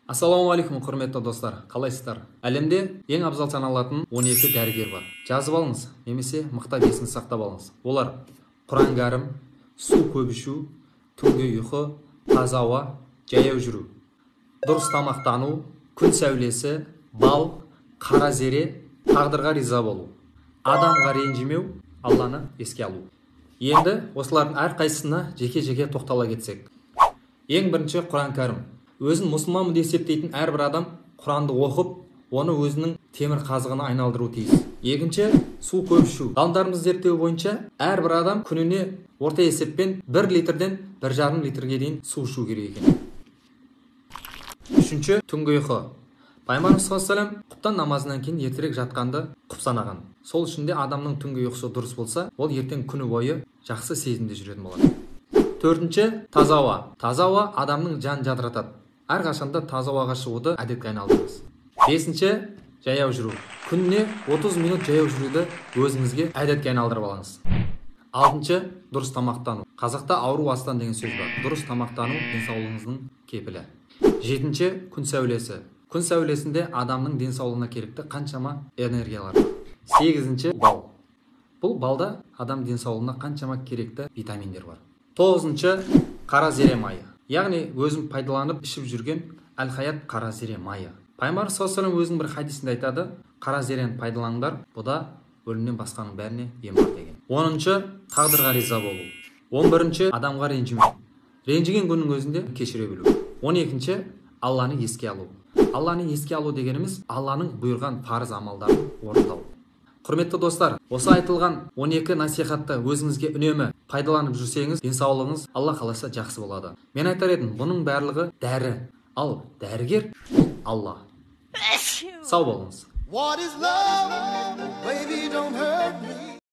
Ассалаумағалейкум, құрметті достар, қалайсыздар? Әлемде ең абзал саналатын 12 дәрігер бар. Жазып алыңыз, немесе мықтап есіңізде сақтап алыңыз. Олар Құран кәрім, су көп ішу, түнгі ұйқы, таза ауа, жаяу жүру, дұрыс тамақтану, күн сәулесі, бал, қара зере, тағдырға риза болу, адамға ренжімеу, Алланы еске алу. Енді осылардың әрқайсысына жеке-жеке тоқтала кетсек. Ең бірінші Құран кәрім. Өзін мұсылманмын деп есептейтін әрбір адам Құранды оқып, оны өзінің темір қазығына айналдыру тиіс. Екінші, су көп ішу. Ғалымдарымыз зерттеу бойынша, әрбір адам күніне орта есеппен 1 литрден 1,5 литрге дейін су ішу керек екен. Үшінші, түнгі ұйқы. Пайғамбарымыз саллаллаху алейхи ва саллям құптан намазынан кейін ертерек жатқанды құп санаған. Сол үшін де адамның түнгі ұйқысы дұрыс болса, ол ертең күні бойы жақсы сезімде жүретін болады. Төртінші, таза ауа. Таза ауа адамның жанын жадыратады. Әрқашанда таза ауаға шығуды әдетке айналдырыңыз. Бесінші, жаяу жүру. Күніне 30 минут жаяу жүруді өзіңізге әдетке айналдырып алыңыз. Алтыншы, дұрыс тамақтану. Қазақта ауру астан деген сөз бар. Дұрыс тамақтану денсаулығыңыздың кепілі. Жетінші, күн сәулесі. Күн сәулесінде адамның денсаулығына керекті қаншама энергиялар бар. Сегізінші, бал. Бұл балда адам денсаулығына қаншама керекті витаминдер бар. Тоғызыншы, қара зере майы. Яғни өзім пайдаланып ішіп жүрген әл-хаят қара зере майы. Пайғамбар саллаллаху алейхи ва саллям өзінің бір хадисінде айтады, қара зерені пайдаланыңдар, бұда өлімнен басқаның бәріне ем бар деген. 10-шы, тағдырға риза болу. 11-ші, адамға ренжімеу. Ренжіген күннің өзінде кешіре білу. 12-ші, Алланы еске алу. Алланы еске алу дегеніміз Алланың бұйырған парыз амалдарын орындау. Құрметті достар, осы айтылған 12 насихатты өзіңізге үнемі пайдаланып жүрсеңіз, денсаулығыңыз Алла қаласа жақсы болады. Мен айтар едім, бұның барлығы дәрі, ал дәрігер Алла. Сау болыңыз.